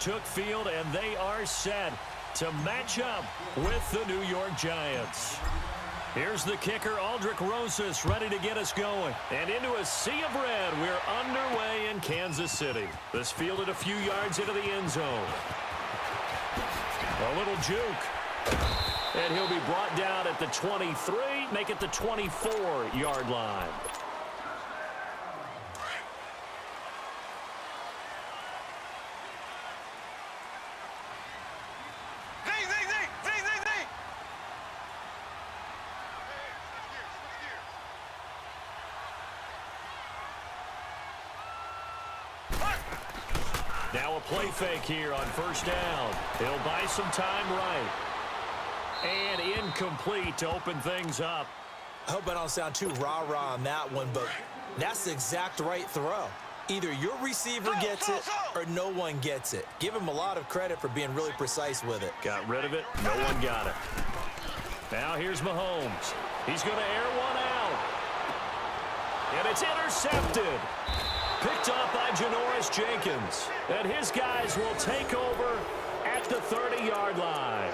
took field, and they are set to match up with the New York Giants. Here's the kicker, Aldrick Rosas, ready to get us going. And into a sea of red, we're underway in Kansas City. This fielded a few yards into the end zone. A little juke. And he'll be brought down at the 23, make it the 24-yard line. Now a play fake here on first down. He'll buy some time right. And incomplete to open things up. I hope I don't sound too rah-rah on that one, but that's the exact right throw. Either your receiver gets it or no one gets it. Give him a lot of credit for being really precise with it. Got rid of it. No one got it. Now here's Mahomes. He's going to air one out. And it's intercepted. Picked off by Janoris Jenkins. And his guys will take over at the 30-yard line.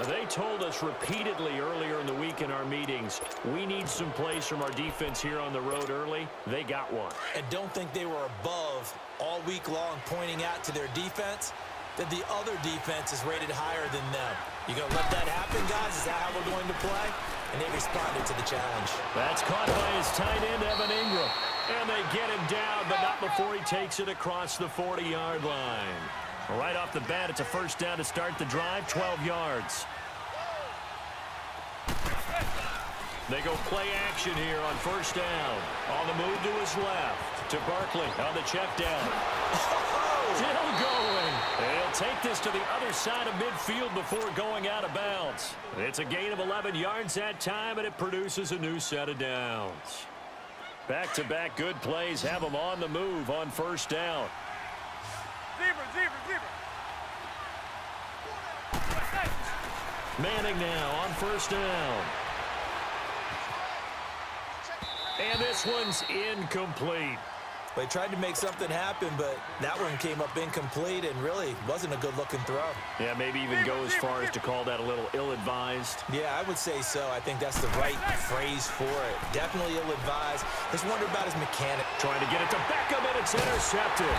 They told us repeatedly earlier in the week in our meetings, we need some plays from our defense here on the road early. They got one. And don't think they were above all week long pointing out to their defense that the other defense is rated higher than them. You going to let that happen, guys? Is that how we're going to play? And they responded to the challenge. That's caught by his tight end, Evan Ingram. And they get him down, but not before he takes it across the 40-yard line. Right off the bat, it's a first down to start the drive, 12 yards. They go play action here on first down. On the move to his left. To Barkley on the check down. Still going. They'll take this to the other side of midfield before going out of bounds. It's a gain of 11 yards that time, and it produces a new set of downs. Back-to-back good plays have them on the move on first down. Manning now on first down. And this one's incomplete. They tried to make something happen, but that one came up incomplete and really wasn't a good-looking throw. Yeah, maybe even go as far as to call that a little ill-advised. Yeah, I would say so. I think that's the right phrase for it. Definitely ill-advised. Just wonder about his mechanic. Trying to get it to Beckham, and it's intercepted.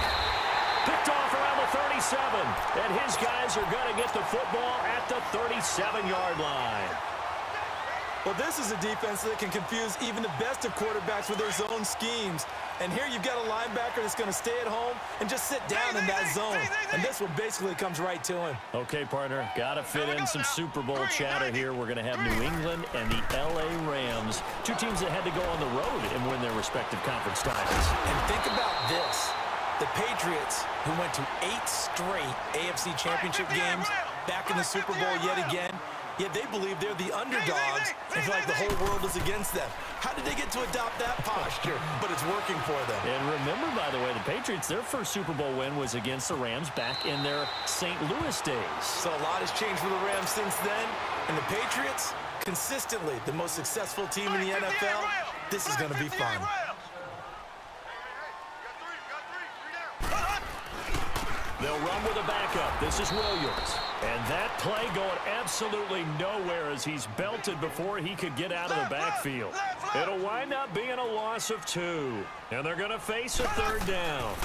Picked off around the 37. And his guys are going to get the football at the 37-yard line. Well, this is a defense that can confuse even the best of quarterbacks with their zone schemes. And here you've got a linebacker that's going to stay at home and just sit down in that zone. And this one basically comes right to him. Okay, partner, got to fit in some Super Bowl chatter here. We're going to have New England and the L.A. Rams, two teams that had to go on the road and win their respective conference titles. And think about this. The Patriots, who went to 8 straight AFC championship games, back in the Super Bowl yet again, yet they believe they're the underdogs and feel like the whole world is against them. How did they get to adopt that posture? But it's working for them. And remember, by the way, the Patriots, their first Super Bowl win was against the Rams back in their St. Louis days. So a lot has changed for the Rams since then. And the Patriots, consistently the most successful team in the NFL. This is going to be fun. They'll run with a backup. This is Williams. And that play going absolutely nowhere as he's belted before he could get out of the backfield. It'll wind up being a loss of 2. And they're going to face a third down.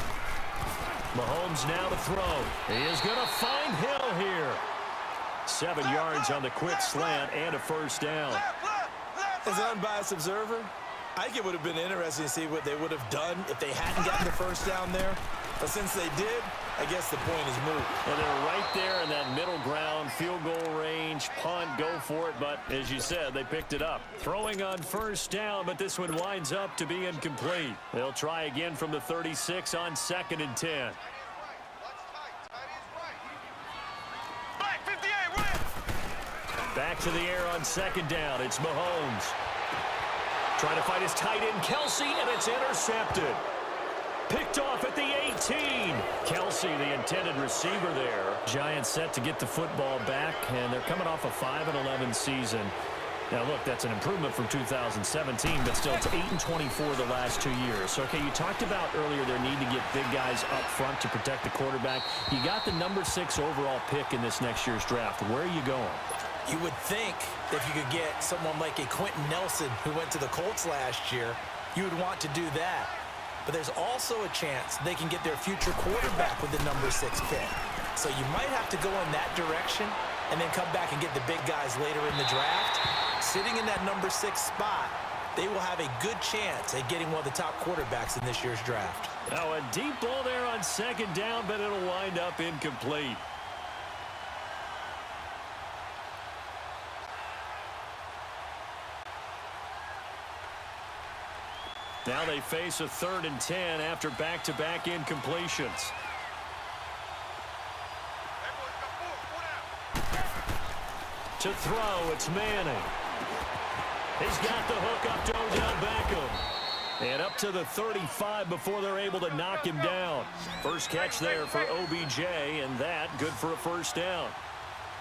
Mahomes now to throw. He is going to find Hill here. 7 yards on the quick slant and a first down. As an unbiased observer, I think it would have been interesting to see what they would have done if they hadn't gotten the first down there. But since they did, I guess the point is moot. Well, they're right there in that middle ground, field goal range, punt, go for it. But as you said, they picked it up. Throwing on first down, but this one winds up to be incomplete. They'll try again from the 36 on 2nd and 10. Back to the air on 2nd down. It's Mahomes. Trying to find his tight end, Kelsey, and it's intercepted. Picked off at the 18. Kelsey, the intended receiver there. Giants set to get the football back, and they're coming off a 5-11 season. Now, look, that's an improvement from 2017, but still it's 8-24 the last 2 years. So, okay, you talked about earlier their need to get big guys up front to protect the quarterback. You got the number 6 overall pick in this next year's draft. Where are you going? You would think that if you could get someone like a Quentin Nelson who went to the Colts last year, you would want to do that. But there's also a chance they can get their future quarterback with the number 6 pick. So you might have to go in that direction and then come back and get the big guys later in the draft. Sitting in that number 6 spot, they will have a good chance at getting one of the top quarterbacks in this year's draft. Now a deep ball there on second down, but it'll wind up incomplete. Now they face a 3rd and 10 after back-to-back incompletions. To throw, it's Manning. He's got the hook up to Odell Beckham. And up to the 35 before they're able to knock him down. First catch there for OBJ, and that good for a first down.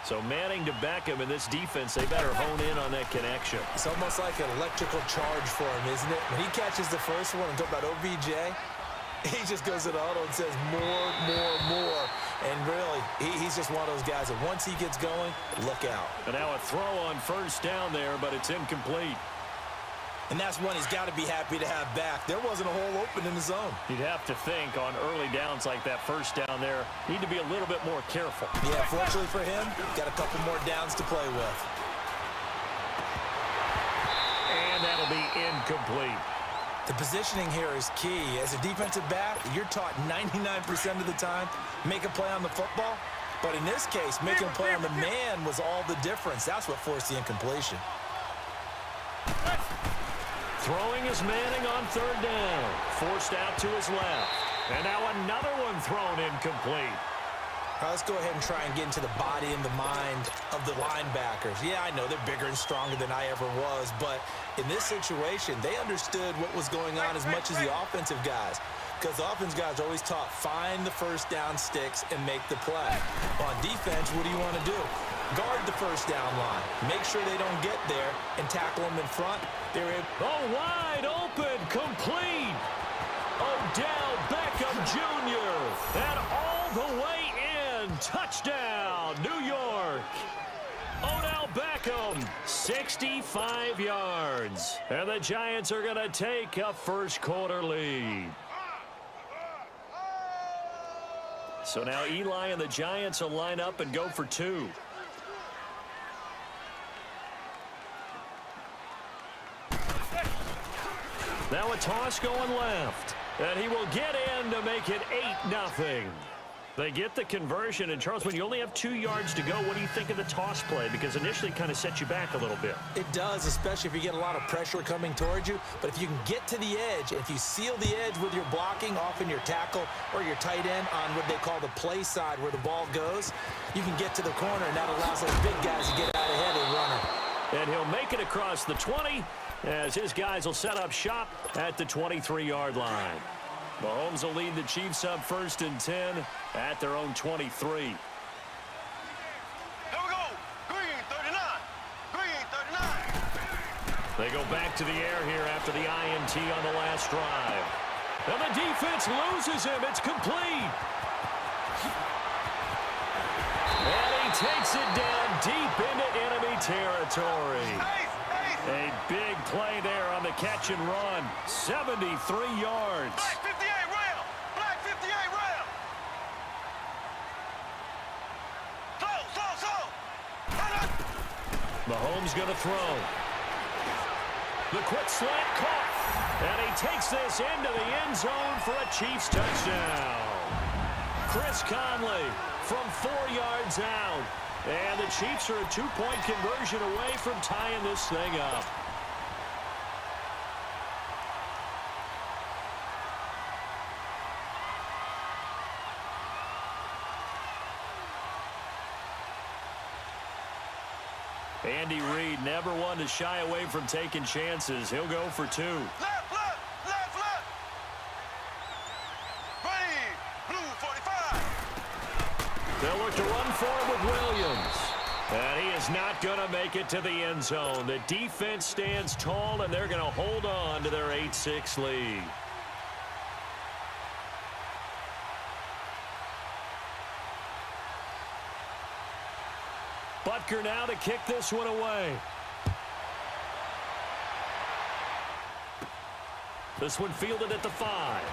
So Manning to Beckham in this defense, they better hone in on that connection. It's almost like an electrical charge for him, isn't it? When he catches the first one and talk about OBJ, he just goes to the huddle and says more, more, more. And really, he's just one of those guys that once he gets going, look out. And now a throw on first down there, but it's incomplete. And that's one he's got to be happy to have back. There wasn't a hole open in the zone. You'd have to think on early downs like that first down there, need to be a little bit more careful. Yeah, fortunately for him, got a couple more downs to play with. And that'll be incomplete. The positioning here is key. As a defensive back, you're taught 99% of the time, make a play on the football. But in this case, making a play on the man was all the difference. That's what forced the incompletion. Throwing is Manning on 3rd down. Forced out to his left. And now another one thrown incomplete. All right, let's go ahead and try and get into the body and the mind of the linebackers. Yeah, I know they're bigger and stronger than I ever was, but in this situation, they understood what was going on as much as the offensive guys. Because the offensive guys are always taught, find the first down sticks and make the play. On defense, what do you want to do? Guard the first down line. Make sure they don't get there and tackle them in front. They're in. Oh, wide open, complete. Odell Beckham Jr. And all the way in. Touchdown, New York. Odell Beckham, 65 yards. And the Giants are going to take a first quarter lead. So now Eli and the Giants will line up and go for 2. Now a toss going left. And he will get in to make it 8-0. They get the conversion. And, Charles, when you only have 2 yards to go, what do you think of the toss play? Because initially it kind of sets you back a little bit. It does, especially if you get a lot of pressure coming towards you. But if you can get to the edge, if you seal the edge with your blocking, often your tackle or your tight end on what they call the play side where the ball goes, you can get to the corner, and that allows those big guys to get out ahead of the runner. And he'll make it across the 20 as his guys will set up shop at the 23-yard line. Mahomes will lead the Chiefs up 1st and 10 at their own 23. Here we go. Green 39. Green 39. They go back to the air here after the INT on the last drive. And the defense loses him. It's complete. And he takes it down deep into enemy territory. A big play there on the catch and run. 73 yards. Black 58 round. Black 58 round. Slow. Mahomes going to throw. The quick slant caught. And he takes this into the end zone for a Chiefs touchdown. Chris Conley from 4 yards out. And the Chiefs are a 2-point conversion away from tying this thing up. Andy Reid never one to shy away from taking chances. He'll go for 2. Left. Ready. Blue 45. They'll look to run for it with Williams. And he is not going to make it to the end zone. The defense stands tall, and they're going to hold on to their 8-6 lead. Butker now to kick this one away. This one fielded at the 5.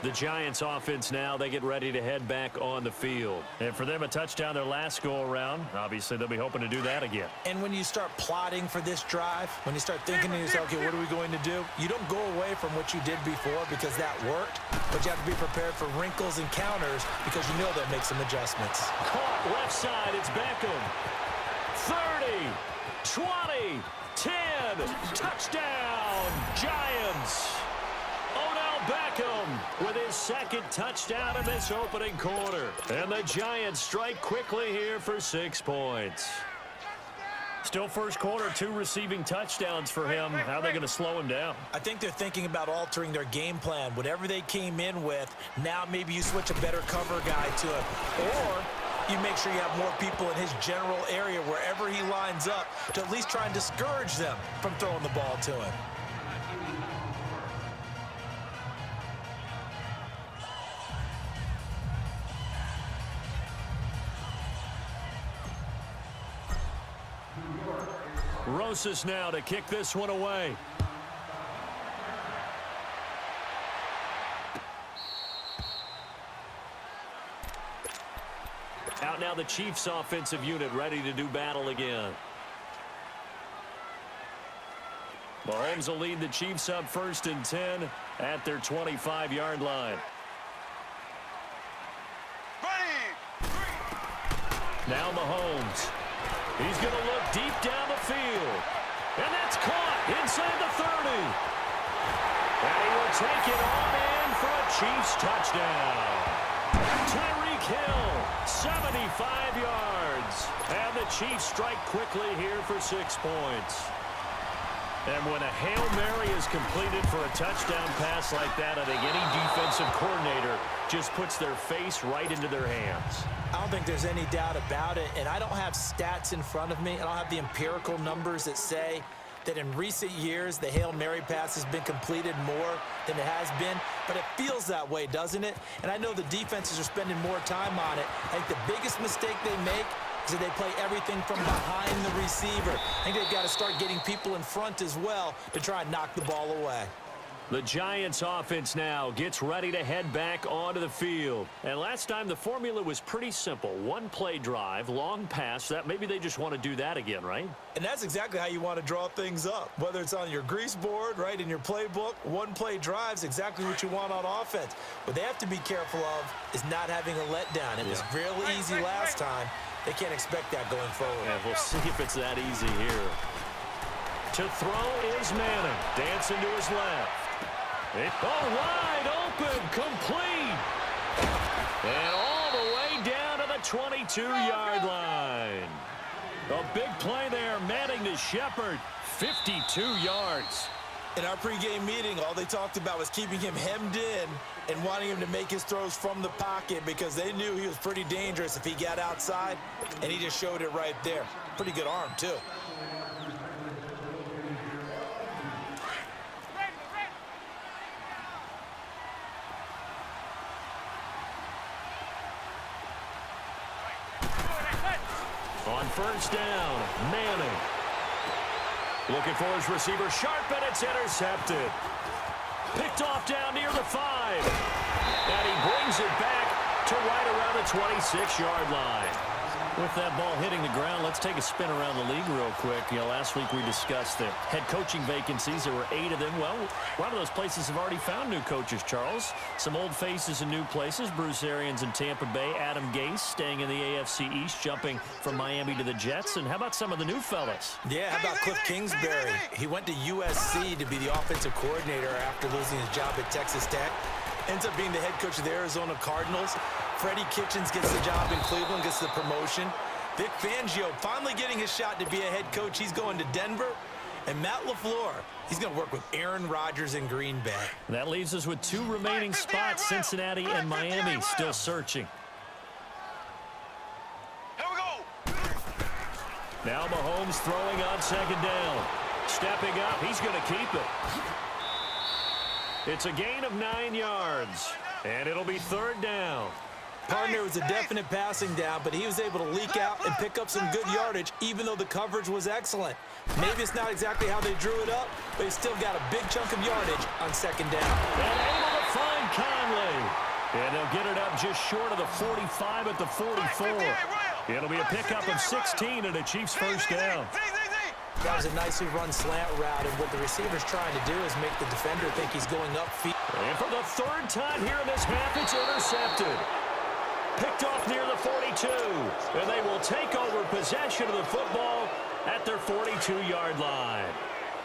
The Giants offense now, they get ready to head back on the field. And for them, a touchdown their last go-around. Obviously, they'll be hoping to do that again. And when you start plotting for this drive, when you start thinking to yourself, okay, what are we going to do? You don't go away from what you did before because that worked, but you have to be prepared for wrinkles and counters because you know they'll make some adjustments. Caught left side, it's Beckham. 30, 20, 10, touchdown, Giants. Odell Beckham with his second touchdown in this opening quarter. And the Giants strike quickly here for 6 points. Still first quarter, 2 receiving touchdowns for him. How are they going to slow him down? I think they're thinking about altering their game plan. Whatever they came in with, now maybe you switch a better cover guy to him. Or you make sure you have more people in his general area wherever he lines up to at least try and discourage them from throwing the ball to him. Rosas now to kick this one away. Out now the Chiefs offensive unit ready to do battle again. Mahomes will lead the Chiefs up 1st and 10 at their 25-yard line. Now Mahomes. He's going to look deep down the field. And that's caught inside the 30. And he will take it on in for a Chiefs touchdown. Tyreek Hill, 75 yards. And the Chiefs strike quickly here for 6 points. And when a Hail Mary is completed for a touchdown pass like that, I think any defensive coordinator just puts their face right into their hands. I don't think there's any doubt about it, and I don't have stats in front of me. I don't have the empirical numbers that say that in recent years the Hail Mary pass has been completed more than it has been, but it feels that way, doesn't it? And I know the defenses are spending more time on it. I think the biggest mistake they make is that they play everything from behind the receiver. I think they've got to start getting people in front as well to try and knock the ball away. The Giants offense now gets ready to head back onto the field. And last time the formula was pretty simple. 1-play drive, long pass. That maybe they just want to do that again, right? And that's exactly how you want to draw things up. Whether it's on your grease board, right, in your playbook, 1-play drive's exactly what you want on offense. What they have to be careful of is not having a letdown. It was really easy last time. They can't expect that going forward. Yeah, we'll see if it's that easy here. To throw is Manning. Dancing to his left. Wide open, complete. And all the way down to the 22-yard line. A big play there, Manning to Shepard, 52 yards. In our pregame meeting, all they talked about was keeping him hemmed in and wanting him to make his throws from the pocket because they knew he was pretty dangerous if he got outside, and he just showed it right there. Pretty good arm, too. On first down, Manning. Looking for his receiver, Sharp, and it's intercepted. Picked off down near the 5. And he brings it back to right around the 26-yard line. With that ball hitting the ground, let's take a spin around the league real quick. You know, last week we discussed the head coaching vacancies. There were 8 of them. Well, a lot of those places have already found new coaches, Charles. Some old faces in new places. Bruce Arians in Tampa Bay. Adam Gase staying in the AFC East, jumping from Miami to the Jets. And how about some of the new fellas? Yeah, how about Cliff Kingsbury? He went to USC to be the offensive coordinator after losing his job at Texas Tech. Ends up being the head coach of the Arizona Cardinals. Freddie Kitchens gets the job in Cleveland, gets the promotion. Vic Fangio finally getting his shot to be a head coach. He's going to Denver. And Matt LaFleur, he's going to work with Aaron Rodgers in Green Bay. That leaves us with 2 remaining spots, Cincinnati and Miami, still searching. Here we go. Now Mahomes throwing on second down. Stepping up, he's going to keep it. It's a gain of 9 yards, and it'll be third down. Partner was a definite passing down, but he was able to leak out and pick up some good yardage, even though the coverage was excellent. Maybe it's not exactly how they drew it up, but he still got a big chunk of yardage on second down. And able to find Conley. And they'll get it up just short of the 45 at the 44. It'll be a pickup of 16 and a Chiefs first down. That was a nicely run slant route, and what the receiver's trying to do is make the defender think he's going upfield. And for the 3rd time here in this half, it's intercepted. Picked off near the 42, and they will take over possession of the football at their 42-yard line.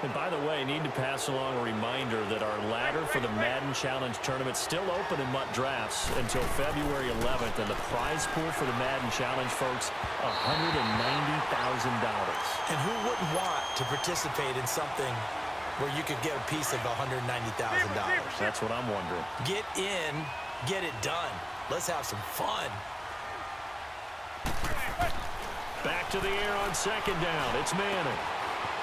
And by the way, I need to pass along a reminder that our ladder for the Madden Challenge tournament is still open in MUT Drafts until February 11th, and the prize pool for the Madden Challenge, folks, $190,000. And who wouldn't want to participate in something where you could get a piece of $190,000? That's what I'm wondering. Get in, get it done. Let's have some fun. Back to the air on second down. It's Manning.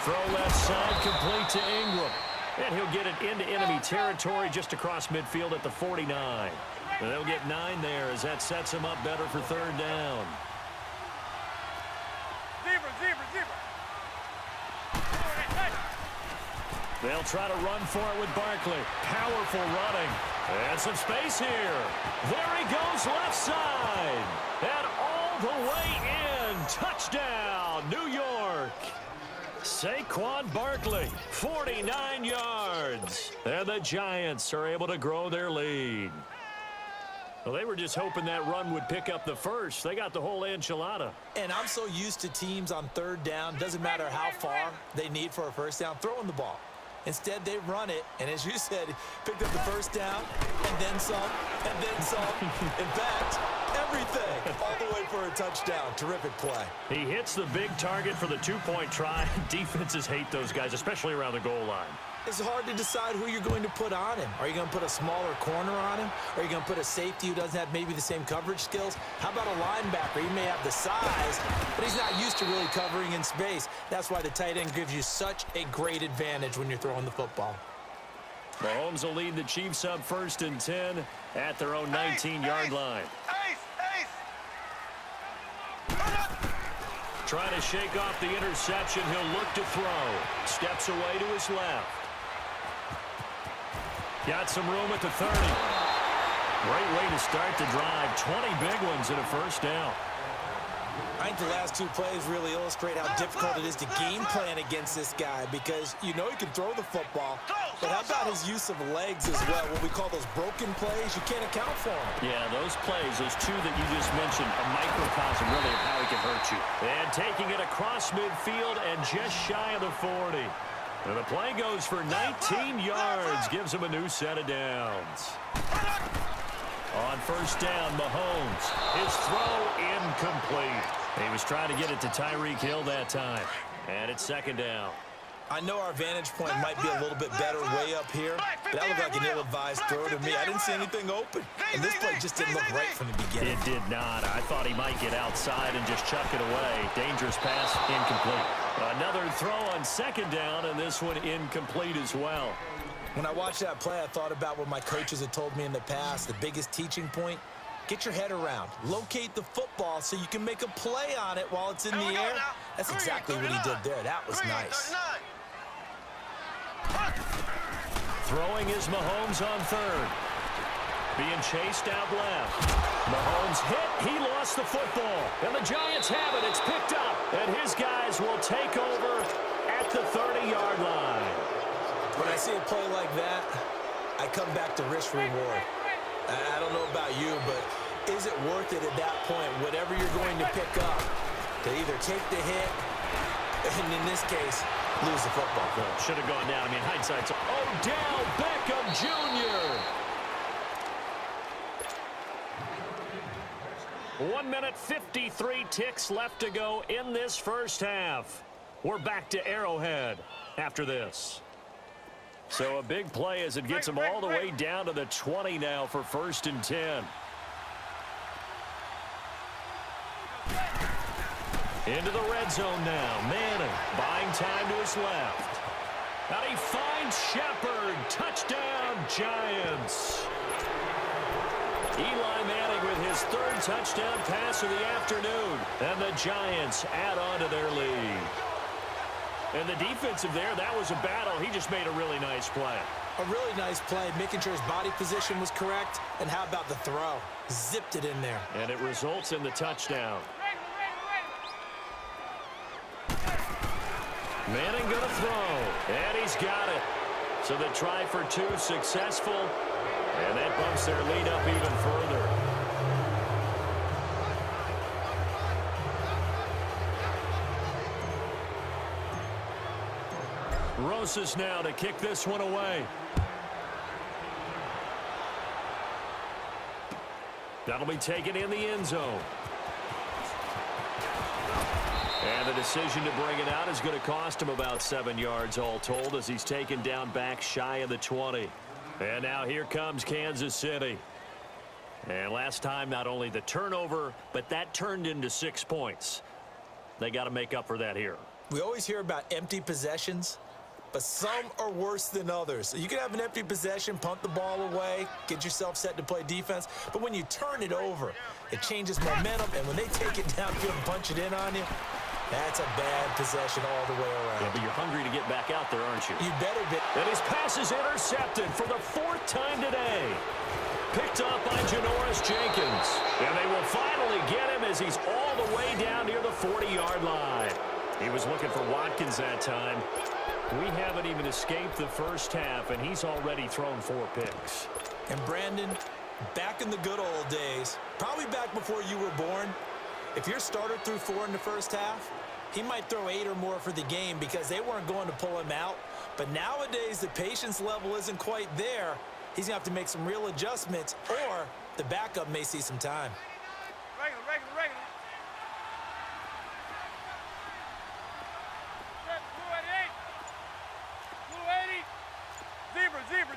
Throw left side, complete to Ingram. And he'll get it into enemy territory just across midfield at the 49. And they'll get 9 there as that sets him up better for third down. They'll try to run for it with Barkley. Powerful running. And some space here. There he goes left side. And all the way in. Touchdown, New York. Saquon Barkley, 49 yards. And the Giants are able to grow their lead. Well, they were just hoping that run would pick up the first. They got the whole enchilada. And I'm so used to teams on third down, doesn't matter how far they need for a first down, throwing the ball. Instead, they run it, and as you said, picked up the first down, and then some, and then some. In fact, everything, all the way for a touchdown. Terrific play. He hits the big target for the 2-point try. Defenses hate those guys, especially around the goal line. It's hard to decide who you're going to put on him. Are you going to put a smaller corner on him? Are you going to put a safety who doesn't have maybe the same coverage skills? How about a linebacker? He may have the size, but he's not used to really covering in space. That's why the tight end gives you such a great advantage when you're throwing the football. Mahomes will lead the Chiefs up 1st and 10 at their own 19-yard line. Trying to shake off the interception. He'll look to throw. Steps away to his left. Got some room at the 30. Great way to start the drive. 20 big ones and a first down. I think the last 2 plays really illustrate how difficult it is to game plan against this guy, because you know he can throw the football, but how about his use of legs as well? What we call those broken plays, you can't account for them. Yeah, those plays, those 2 that you just mentioned, a microcosm really of how he can hurt you. And taking it across midfield and just shy of the 40. And the play goes for 19 yards, gives him a new set of downs. On first down, Mahomes. His throw incomplete. He was trying to get it to Tyreek Hill that time. And it's second down. I know our vantage point might be a little bit better way up here, but that looked like an ill-advised throw to me. I didn't see anything open, and this play just didn't look right from the beginning. It did not. I thought he might get outside and just chuck it away. Dangerous pass, incomplete. Another throw on second down, and this one incomplete as well. When I watched that play, I thought about what my coaches had told me in the past. The biggest teaching point, get your head around. Locate the football so you can make a play on it while it's in the air. That's exactly what he did there. That was nice. Throwing is Mahomes on third. Being chased out left. Mahomes hit. He lost the football. And the Giants have it. It's picked up. And his guys will take over at the 30-yard line. When I see a play like that, I come back to risk reward. I don't know about you, but is it worth it at that point, whatever you're going to pick up, to either take the hit, and in this case, lose the football? Should have gone down. I mean, hindsight's Odell Beckham Jr. 1 minute, 53 ticks left to go in this first half. We're back to Arrowhead. after this. So a big play as it gets them all the way down to the 20 now for 1st and 10. Into the red zone now. Manning buying time to his left. And he finds Shepard. Touchdown, Giants. Eli Manning with his 3rd touchdown pass of the afternoon. And the Giants add on to their lead. And the defensive there, that was a battle. He just made a really nice play. A really nice play, making sure his body position was correct. And how about the throw? Zipped it in there. And it results in the touchdown. Manning going to throw. And he's got it. So the try for 2 successful. And that bumps their lead up even further. Rosas now to kick this one away. That'll be taken in the end zone. And the decision to bring it out is going to cost him about 7 yards all told as he's taken down back shy of the 20. And now here comes Kansas City. And last time, not only the turnover, but that turned into 6 points. They got to make up for that here. We always hear about empty possessions, but some are worse than others. You can have an empty possession, punt the ball away, get yourself set to play defense, but when you turn it over, it changes momentum, and when they take it downfield and punch it in on you, that's a bad possession all the way around. Yeah, but you're hungry to get back out there, aren't you? You better be. And his pass is intercepted for the 4th time today. Picked up by Janoris Jenkins. And they will finally get him as he's all the way down near the 40-yard line. He was looking for Watkins that time. We haven't even escaped the first half, and he's already thrown 4 picks. And Brandon, back in the good old days, probably back before you were born, if your starter threw 4 in the first half, he might throw 8 or more for the game because they weren't going to pull him out. But nowadays, the patience level isn't quite there. He's going to have to make some real adjustments, or the backup may see some time. Regular.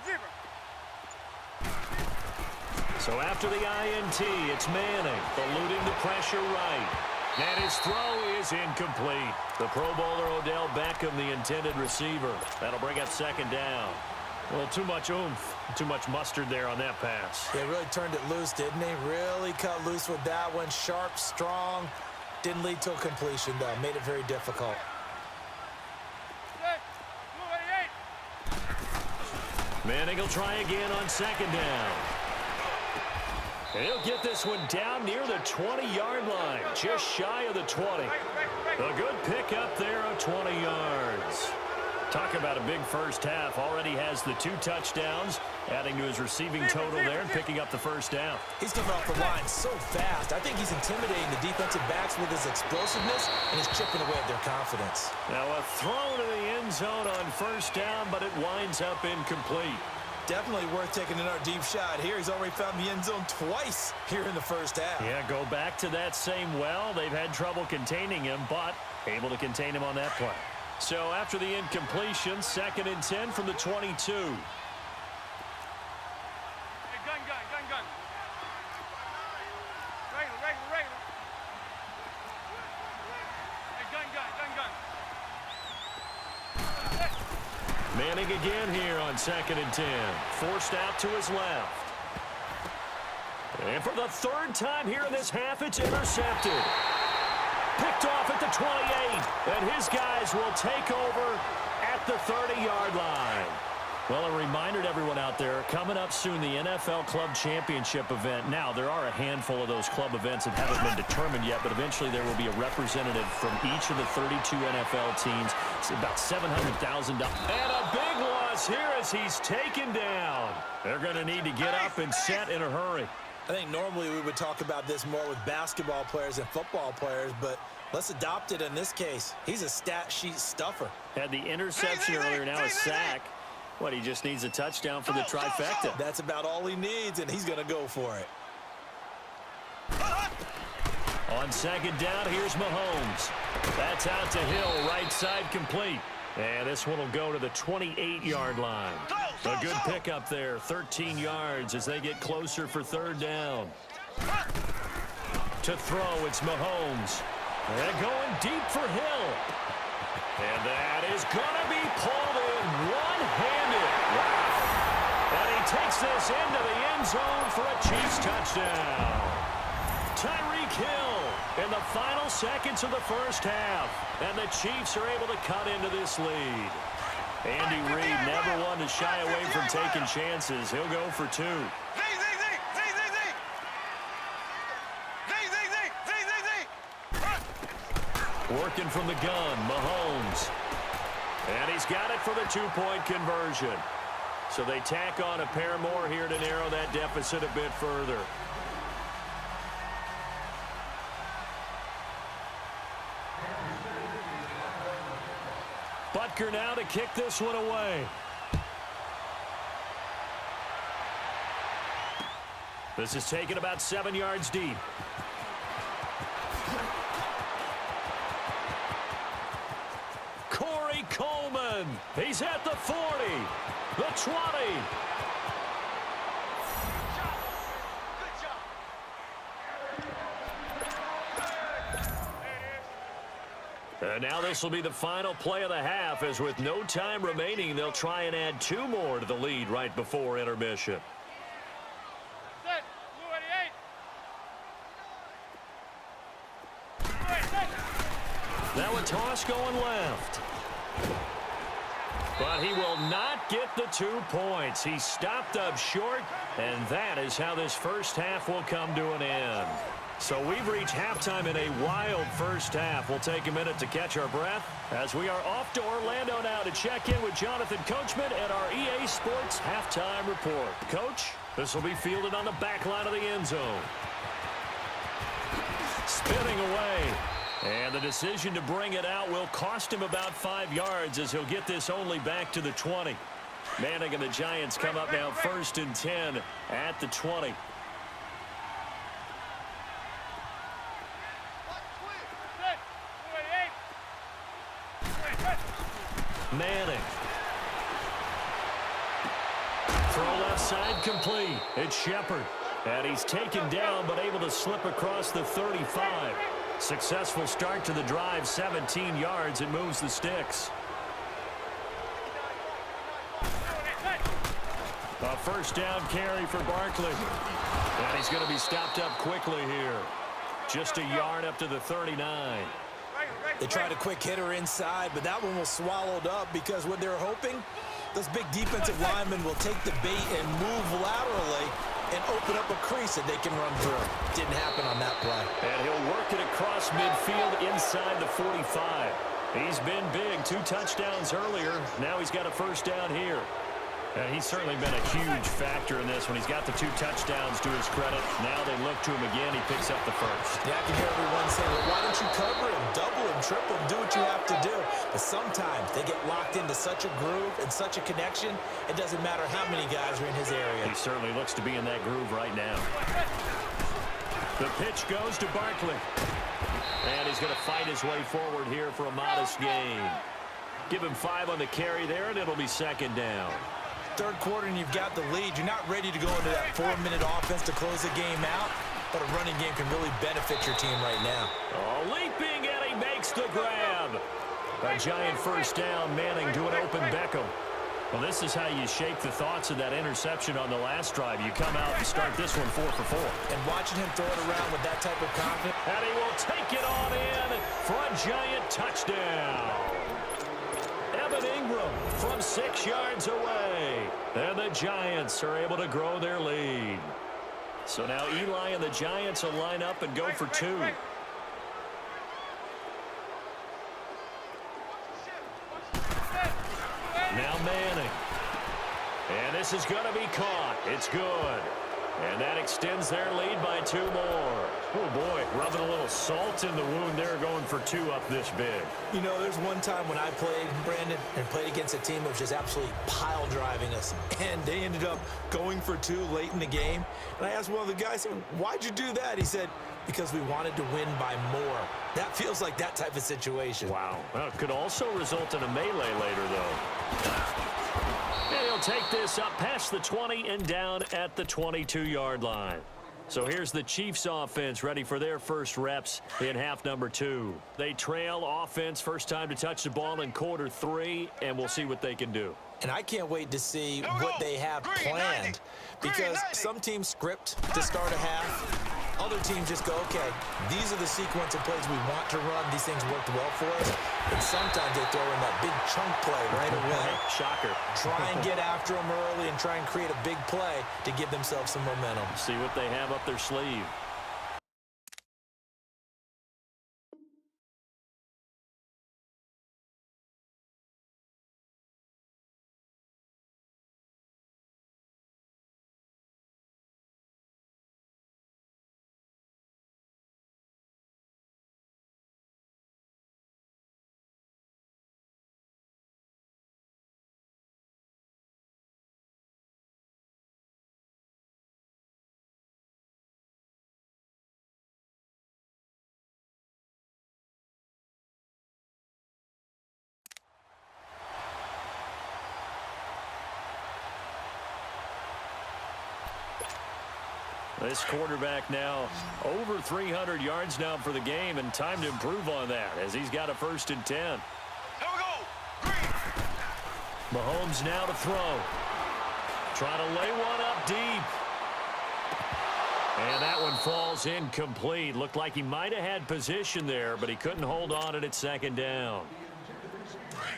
Zebra. So after the INT, it's Manning, eluding the pressure right. And his throw is incomplete. The Pro Bowler Odell Beckham, the intended receiver. That'll bring up 2nd down. Well, too much oomph, too much mustard there on that pass. They really turned it loose, didn't they? Really cut loose with that one. Sharp, strong. Didn't lead to a completion, though. Made it very difficult. Manning will try again on 2nd down. And he'll get this one down near the 20-yard line, just shy of the 20. A good pick up there of 20 yards. Talk about a big first half. Already has the 2 touchdowns, adding to his receiving total there and picking up the 1st down. He's coming off the line so fast. I think he's intimidating the defensive backs with his explosiveness, and he's chipping away at their confidence. Now a throw to the end zone on 1st down, but it winds up incomplete. Definitely worth taking another deep shot here. He's already found the end zone twice here in the first half. Yeah, go back to that same well. They've had trouble containing him, but able to contain him on that play. So after the incompletion, 2nd and 10 from the 22. Hey, gun. Regular. Hey, gun. Manning again here on 2nd and 10. Forced out to his left. And for the 3rd time here in this half, it's intercepted. Picked off at the 28. And his guys will take over at the 30-yard line. Well, a reminder to everyone out there, coming up soon, the NFL Club Championship event. Now, there are a handful of those club events that haven't been determined yet, but eventually there will be a representative from each of the 32 NFL teams. It's about $700,000. And a big loss here as he's taken down. They're going to need to get up and set in a hurry. I think normally we would talk about this more with basketball players and football players, but let's adopt it in this case. He's a stat sheet stuffer. Had the interception earlier, now a sack. What, he just needs a touchdown for the trifecta. That's about all he needs, and he's going to go for it. On 2nd down, here's Mahomes. That's out to Hill, right side complete. And this one will go to the 28-yard line. A good pickup there, 13 yards as they get closer for third down. To throw, it's Mahomes. And going deep for Hill. And that is going to be pulled in one-handed. Wow. And he takes this into the end zone for a Chiefs touchdown. Tyreek Hill in the final seconds of the first half. And the Chiefs are able to cut into this lead. Andy Reid never one to shy away from taking chances. He'll go for two. Working from the gun, Mahomes. And he's got it for the two-point conversion. So they tack on a pair more here to narrow that deficit a bit further. Butker now to kick this one away. This is taken about 7 yards deep. Corey Coleman. He's at the 40, the 20. And now this will be the final play of the half, as with no time remaining, they'll try and add 2 more to the lead right before intermission. Now a toss going left. But he will not get the 2 points. He stopped up short, and that is how this first half will come to an end. So we've reached halftime in a wild first half. We'll take a minute to catch our breath as we are off to Orlando now to check in with Jonathan Coachman at our EA Sports Halftime Report. Coach, this will be fielded on the back line of the end zone. Spinning away. And the decision to bring it out will cost him about 5 yards as he'll get this only back to the 20. Manning and the Giants come up now 1st and 10 at the 20. Manning. Throw left side complete. It's Shepard. And he's taken down but able to slip across the 35. Successful start to the drive, 17 yards, and moves the sticks. A first down carry for Barkley. And he's going to be stopped up quickly here. Just a yard up to the 39. They tried a quick hitter inside, but that one was swallowed up because what they're hoping, those big defensive linemen will take the bait and move laterally and open up a crease that they can run through. Didn't happen on that play. And he'll work it across midfield inside the 45. He's been big, 2 touchdowns earlier. Now he's got a first down here. And he's certainly been a huge factor in this when he's got the 2 touchdowns to his credit. Now they look to him again. He picks up the first. Yeah, I can hear everyone saying, well, why don't you cover him, double him, triple him, do what you have to do. But sometimes they get locked into such a groove and such a connection, it doesn't matter how many guys are in his area. He certainly looks to be in that groove right now. The pitch goes to Barkley. And he's going to fight his way forward here for a modest gain. Give him 5 on the carry there, and it'll be second down. Third quarter and you've got the lead. You're not ready to go into that 4-minute offense to close the game out, but a running game can really benefit your team right now. Oh, leaping, and he makes the grab. A giant first down, Manning to an open Beckham. Well, this is how you shape the thoughts of that interception on the last drive. You come out and start this one 4 for 4. And watching him throw it around with that type of confidence. And he will take it on in for a giant touchdown. Evan Ingram from 6 yards away. And the Giants are able to grow their lead. So now Eli and the Giants will line up and go for 2. Now Manning. And this is going to be caught. It's good. And that extends their lead by 2 more. Oh, boy, rubbing a little salt in the wound there, going for 2 up this big. You know, there's one time when I played, Brandon, and played against a team that was just absolutely pile driving us, and they ended up going for 2 late in the game. And I asked one of the guys, why'd you do that? He said, because we wanted to win by more. That feels like that type of situation. Wow. Well, it could also result in a melee later, though. And he'll take this up past the 20 and down at the 22-yard line. So here's the Chiefs offense ready for their first reps in half number 2. They trail offense, first time to touch the ball in quarter 3, and we'll see what they can do. And I can't wait to see what they have planned, because some teams script to start a half. Other teams just go, okay, these are the sequence of plays we want to run. These things worked well for us. And sometimes they throw in that big chunk play right away. Shocker. Try and get after them early and try and create a big play to give themselves some momentum. See what they have up their sleeve. This quarterback now over 300 yards now for the game, and time to improve on that as he's got a 1st and 10. Here we go. Green. Mahomes now to throw. Trying to lay one up deep. And that one falls incomplete. Looked like he might have had position there, but he couldn't hold on it at 2nd down.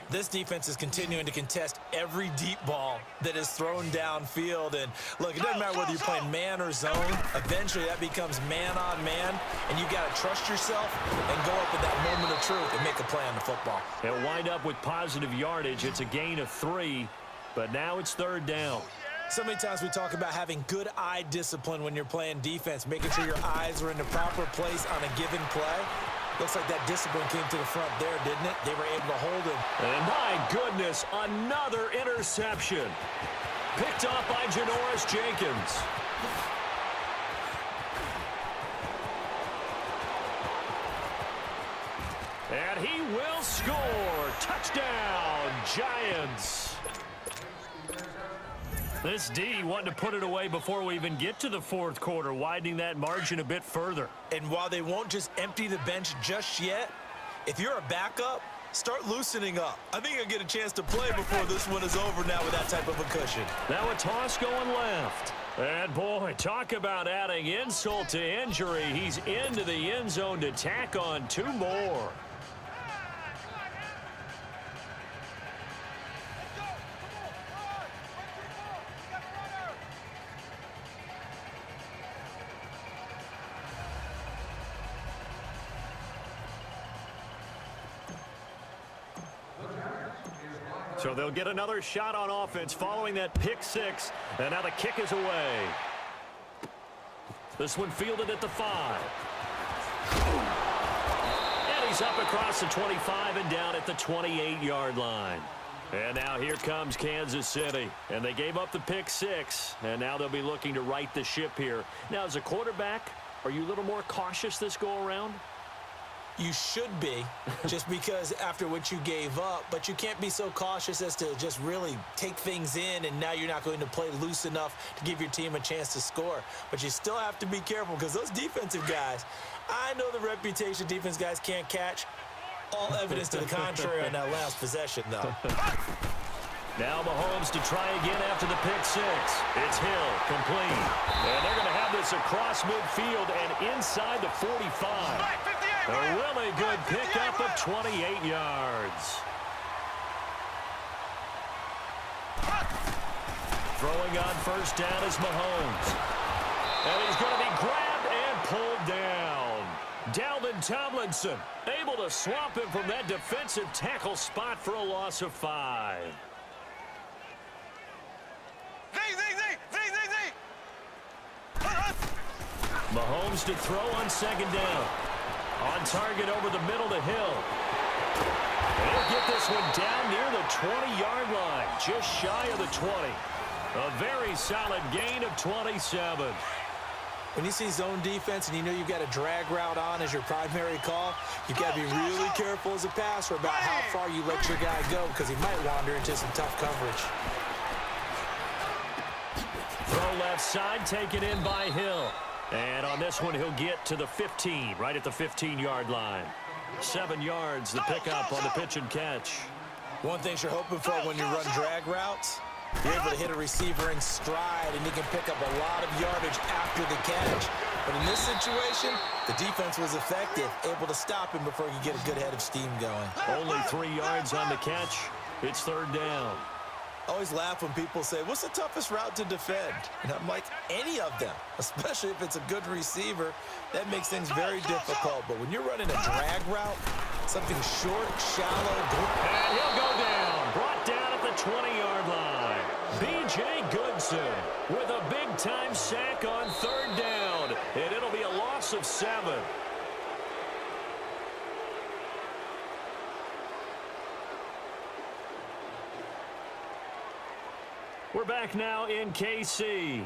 This defense is continuing to contest every deep ball that is thrown downfield. And look, it doesn't matter whether you're playing man or zone. Eventually, that becomes man on man, and you've got to trust yourself and go up at that moment of truth and make a play on the football. They'll wind up with positive yardage. It's a gain of 3, but now it's 3rd down. So many times we talk about having good eye discipline when you're playing defense, making sure your eyes are in the proper place on a given play. Looks like that discipline came to the front there, didn't it? They were able to hold him. And my goodness, another interception. Picked off by Janoris Jenkins. And he will score. Touchdown, Giants. This D wanting to put it away before we even get to the 4th quarter, widening that margin a bit further. And while they won't just empty the bench just yet, if you're a backup, start loosening up. I think you'll get a chance to play before this one is over now with that type of a cushion. Now a toss going left. And boy, talk about adding insult to injury. He's into the end zone to tack on 2 more. So they'll get another shot on offense following that pick 6. And now the kick is away. This one fielded at the 5. And he's up across the 25 and down at the 28-yard line. And now here comes Kansas City. And they gave up the pick 6. And now they'll be looking to right the ship here. Now, as a quarterback, are you a little more cautious this go-around? You should be, just because after what you gave up, but you can't be so cautious as to just really take things in, and now you're not going to play loose enough to give your team a chance to score. But you still have to be careful, because those defensive guys, I know the reputation defense guys can't catch. All evidence to the contrary on that last possession, though. Now Mahomes to try again after the pick 6. It's Hill, complete. And they're going to have this across midfield and inside the 45. A really good pickup of 28 yards. Throwing on 1st down is Mahomes. And he's going to be grabbed and pulled down. Dalvin Tomlinson able to swamp him from that defensive tackle spot for a loss of 5. Mahomes to throw on second down. On target over the middle to Hill. And he'll get this one down near the 20-yard line, just shy of the 20. A very solid gain of 27. When you see zone defense and you know you've got a drag route on as your primary call, you've got to be really careful as a passer about how far you let your guy go because he might wander into some tough coverage. Throw left side, taken in by Hill. And on this one, he'll get to the 15, right at the 15-yard line. 7 yards, the pickup on the pitch and catch. One thing you're hoping for when you run drag routes, you're able to hit a receiver in stride, and he can pick up a lot of yardage after the catch. But in this situation, the defense was effective, able to stop him before he could get a good head of steam going. Only 3 yards on the catch. It's third down. I always laugh when people say, what's the toughest route to defend? And I'm like, any of them, especially if it's a good receiver. That makes things very difficult. But when you're running a drag route, something short, shallow. And he'll go down. Brought down at the 20-yard line. B.J. Goodson with a big-time sack on third down. And it'll be a loss of 7. We're back now in KC.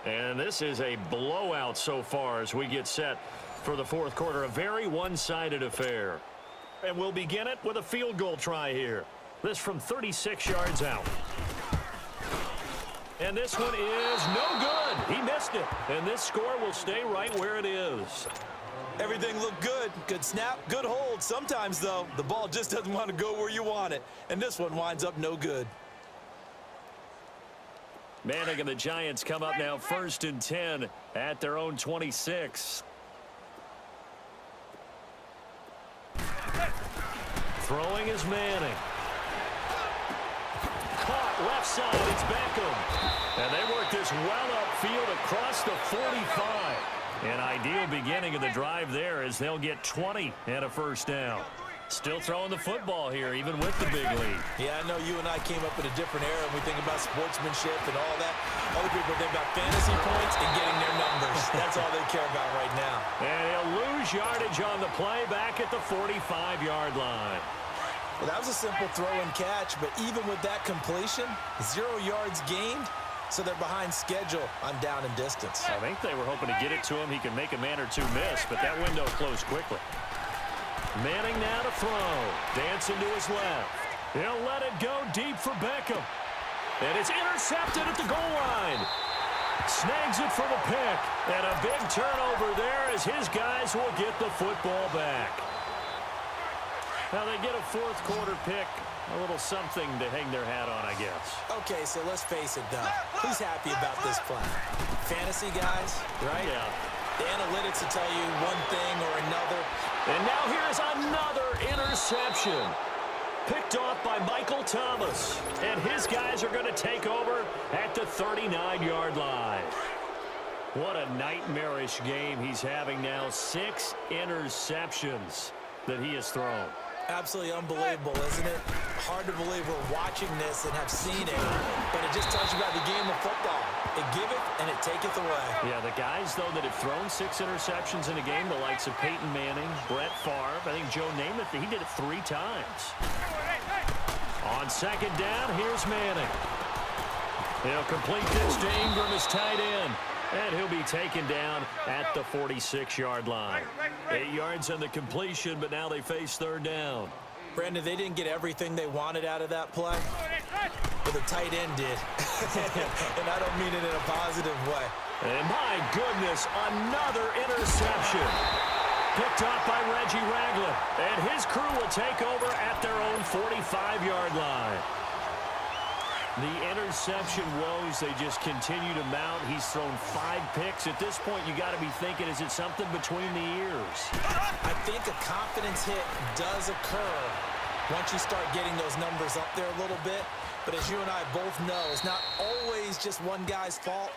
And this is a blowout so far as we get set for the fourth quarter. A very one-sided affair. And we'll begin it with a field goal try here. This from 36 yards out. And this one is no good. He missed it. And this score will stay right where it is. Everything looked good. Good snap, good hold. Sometimes, though, the ball just doesn't want to go where you want it. And this one winds up no good. Manning and the Giants come up now 1st and 10 at their own 26. Throwing is Manning. Caught left side. It's Beckham. And they work this well upfield across the 45. An ideal beginning of the drive there as they'll get 20 and a first down. Still throwing the football here, even with the big lead. Yeah, I know you and I came up in a different era, and we think about sportsmanship and all that. Other people think about fantasy points and getting their numbers. That's all they care about right now. And he'll lose yardage on the play back at the 45-yard line. Well, that was a simple throw and catch, but even with that completion, 0 yards gained, so they're behind schedule on down and distance. I think they were hoping to get it to him. He could make a man or two miss, but that window closed quickly. Manning now to throw. Dancing to his left. He'll let it go deep for Beckham. And it's intercepted at the goal line. Snags it for the pick. And a big turnover there as his guys will get the football back. Now they get a fourth quarter pick. A little something to hang their hat on, I guess. Okay, so let's face it, though. Who's happy about this play? Fantasy guys, right? Yeah. The analytics will tell you one thing or another. And now here's another interception. Picked off by Michael Thomas. And his guys are going to take over at the 39-yard line. What a nightmarish game he's having now. 6 interceptions that he has thrown. Absolutely unbelievable, isn't it? Hard to believe we're watching this and have seen it, but it just tells you about the game of football. It giveth and it taketh away. Yeah, the guys, though, that have thrown 6 interceptions in a game, the likes of Peyton Manning, Brett Favre, I think Joe Namath, he did it 3 times. On second down, here's Manning. He'll complete this to Ingram as tight end. And he'll be taken down at the 46-yard line. 8 yards on the completion, but now they face third down. Brandon, they didn't get everything they wanted out of that play, but the tight end did. And I don't mean it in a positive way. And my goodness, another interception. Picked off by Reggie Ragland. And his crew will take over at their own 45-yard line. The interception woes, they just continue to mount. He's thrown 5 picks. At this point, you got to be thinking, is it something between the ears? I think a confidence hit does occur once you start getting those numbers up there a little bit. But as you and I both know, it's not always just one guy's fault.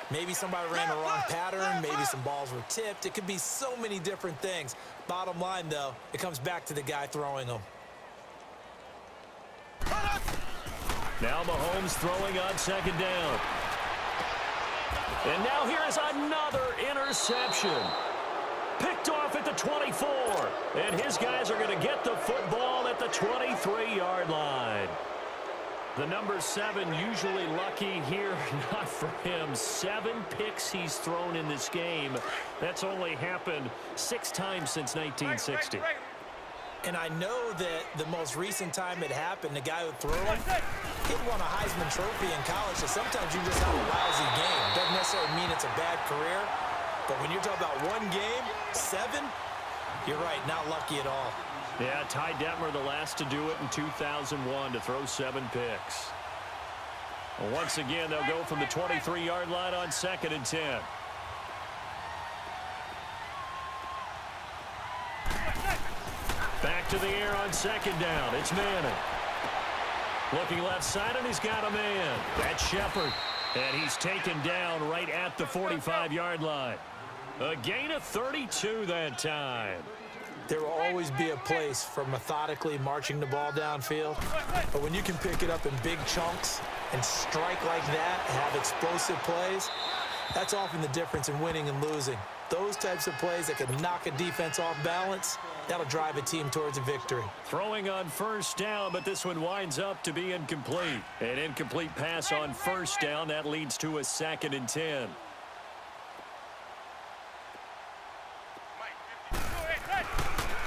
Maybe somebody ran the wrong pattern. Maybe some balls were tipped. It could be so many different things. Bottom line, though, it comes back to the guy throwing them. Now Mahomes throwing on second down. And now here is another interception. Picked off at the 24. And his guys are going to get the football at the 23-yard line. The number 7 usually lucky here. Not for him. 7 picks he's thrown in this game. That's only happened 6 times since 1960. And I know that the most recent time it happened, the guy who threw him, he won a Heisman Trophy in college, so sometimes you just have a lousy game. Doesn't necessarily mean it's a bad career, but when you're talking about one game, 7, you're right, not lucky at all. Yeah, Ty Detmer the last to do it in 2001 to throw 7 picks. Well, once again, they'll go from the 23-yard line on 2nd and 10. Back to the air on 2nd down. It's Manning. Looking left side, and he's got a man. That's Shepard. And he's taken down right at the 45-yard line. A gain of 32 that time. There will always be a place for methodically marching the ball downfield, but when you can pick it up in big chunks and strike like that, have explosive plays, that's often the difference in winning and losing. Those types of plays that can knock a defense off balance, that'll drive a team towards a victory. Throwing on 1st down, but this one winds up to be incomplete. An incomplete pass on 1st down. That leads to a 2nd and 10.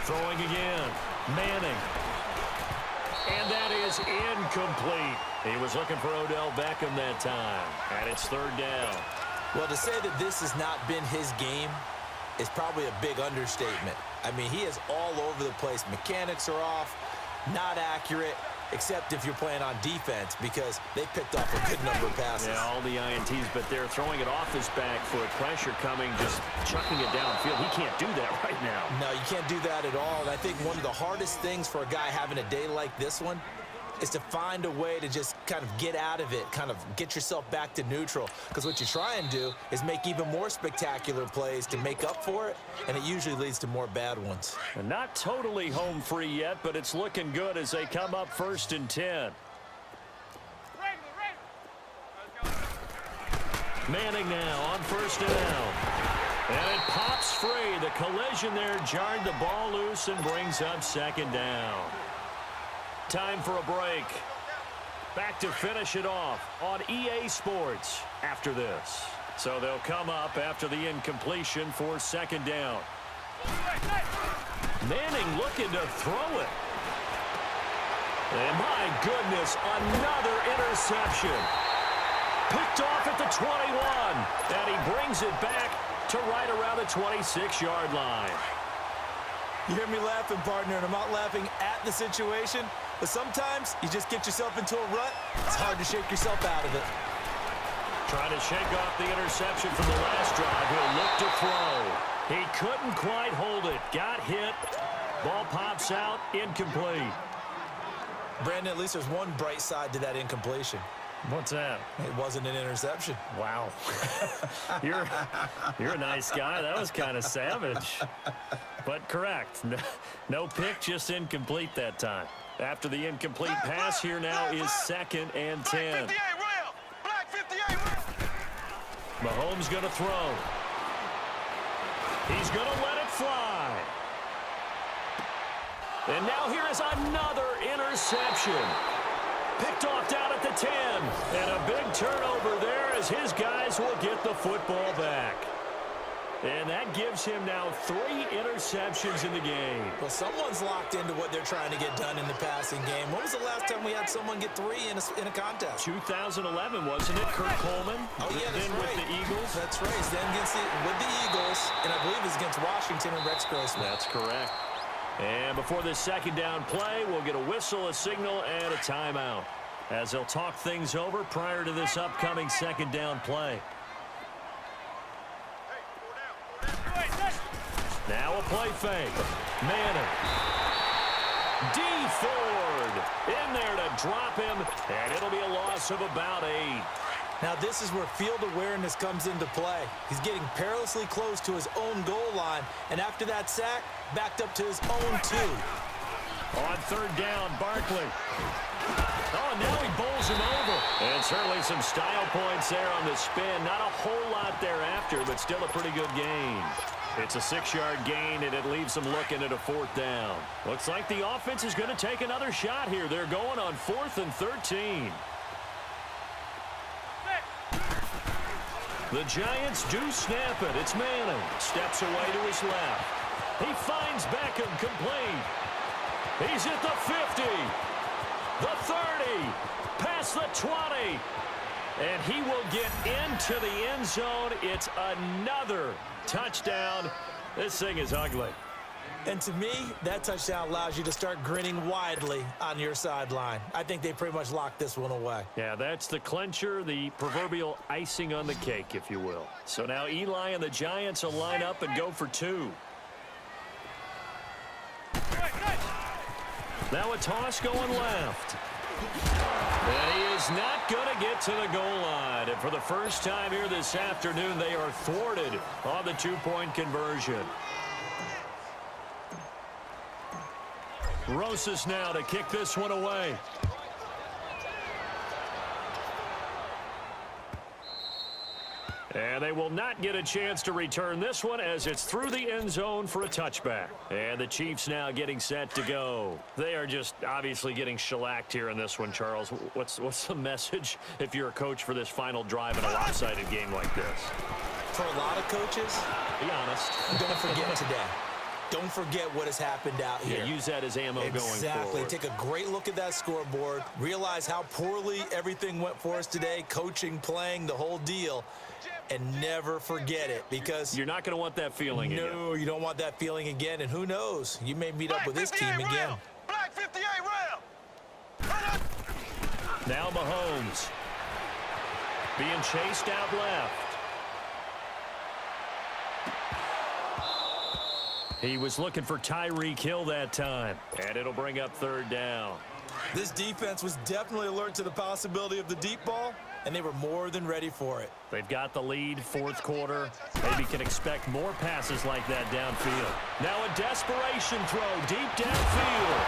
Throwing again. Manning. And that is incomplete. He was looking for Odell Beckham that time. And it's 3rd down. Well, to say that this has not been his game is probably a big understatement. I mean, he is all over the place. Mechanics are off, not accurate, except if you're playing on defense, because they picked off a good number of passes. Yeah, all the INTs, but they're throwing it off his back foot. Pressure coming, just chucking it downfield. He can't do that right now. No, you can't do that at all. And I think one of the hardest things for a guy having a day like this one is to find a way to just kind of get out of it, kind of get yourself back to neutral. Because what you try and do is make even more spectacular plays to make up for it, and it usually leads to more bad ones. And not totally home free yet, but it's looking good as they come up 1st and 10. Manning now on 1st down. And it pops free. The collision there jarred the ball loose and brings up 2nd down. Time for a break. Back to finish it off on EA Sports after this. So they'll come up after the incompletion for 2nd down. Manning looking to throw it. And my goodness, another interception. Picked off at the 21. And he brings it back to right around the 26-yard line. You hear me laughing, partner, and I'm not laughing at the situation, but sometimes you just get yourself into a rut. It's hard to shake yourself out of it. Trying to shake off the interception from the last drive. He'll look to throw. He couldn't quite hold it. Got hit. Ball pops out. Incomplete. Brandon, at least there's one bright side to that incompletion. What's that? It wasn't an interception. Wow. You're a nice guy. That was kind of savage. But correct. No pick, just incomplete that time. After the incomplete pass, here now is 2nd and 10. Mahomes going to throw. He's going to let it fly. And now here is another interception. Picked off down at the 10. And a big turnover there as his guys will get the football back. And that gives him now 3 interceptions in the game. Well, someone's locked into what they're trying to get done in the passing game. When was the last time we had someone get 3 in a contest? 2011, wasn't it? Kurt Coleman? Oh, yeah, that's then right. with the Eagles? That's right. He's then with the Eagles, and I believe it's against Washington and Rex Grossman. That's correct. And before this 2nd down play, we'll get a whistle, a signal, and a timeout as they'll talk things over prior to this upcoming 2nd down play. Now a play fake. Manning. D. Ford in there to drop him, and it'll be a loss of about 8. Now this is where field awareness comes into play. He's getting perilously close to his own goal line, and after that sack, backed up to his own 2. On 3rd down, Barkley. Oh, and now he bowls him over. And certainly some style points there on the spin. Not a whole lot thereafter, but still a pretty good gain. It's a 6-yard gain, and it leaves them looking at a 4th down. Looks like the offense is going to take another shot here. They're going on 4th and 13. The Giants do snap it. It's Manning. Steps away to his left. He finds Beckham complete. He's at the 50. The 30. Past the 20. And he will get into the end zone. It's another touchdown. This thing is ugly. And to me, that touchdown allows you to start grinning widely on your sideline. I think they pretty much locked this one away. Yeah, that's the clincher, the proverbial icing on the cake, if you will. So now Eli and the Giants will line up and go for 2. Now a toss going left. And he is not going to get to the goal line. And for the first time here this afternoon, they are thwarted on the 2-point conversion. Rosas now to kick this one away. And they will not get a chance to return this one as it's through the end zone for a touchback. And the Chiefs now getting set to go. They are just obviously getting shellacked here in this one, Charles. What's the message if you're a coach for this final drive in a lopsided game like this? For a lot of coaches, be honest. Don't forget today. Don't forget what has happened out here. Yeah, use that as ammo going forward. Exactly. Take a great look at that scoreboard. Realize how poorly everything went for us today. Coaching, playing, the whole deal. And never forget it, because you're not going to want that feeling again. No, you don't want that feeling again. And who knows? You may meet up with this team again. Black 58 round. Now Mahomes being chased out left. He was looking for Tyreek Hill that time, and it'll bring up 3rd down. This defense was definitely alert to the possibility of the deep ball, and they were more than ready for it. They've got the lead, 4th quarter. Maybe can expect more passes like that downfield. Now a desperation throw deep downfield.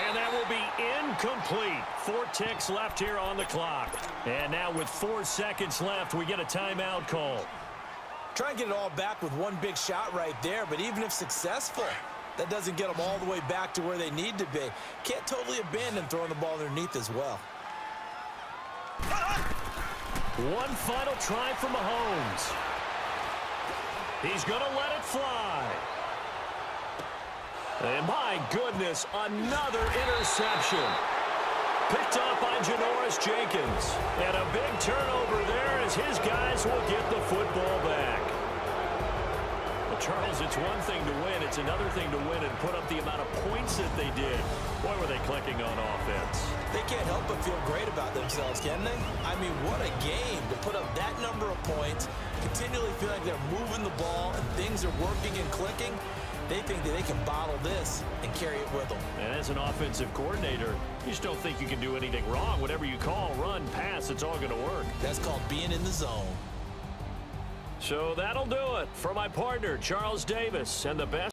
And that will be incomplete. 4 ticks left here on the clock. And now with 4 seconds left, we get a timeout call. Try and get it all back with one big shot right there, but even if successful, that doesn't get them all the way back to where they need to be. Can't totally abandon throwing the ball underneath as well. One final try for Mahomes. He's going to let it fly. And my goodness, another interception. Picked off by Janoris Jenkins. And a big turnover there as his guys will get the football back. Well, Charles, it's one thing to win. It's another thing to win and put up the amount of points that they did. Boy, were they clicking on offense. They can't help but feel great about themselves, can they? I mean, what a game to put up that number of points, continually feel like they're moving the ball and things are working and clicking. They think that they can bottle this and carry it with them. And as an offensive coordinator, you just don't think you can do anything wrong. Whatever you call, run, pass, it's all going to work. That's called being in the zone. So that'll do it for my partner, Charles Davis, and the best.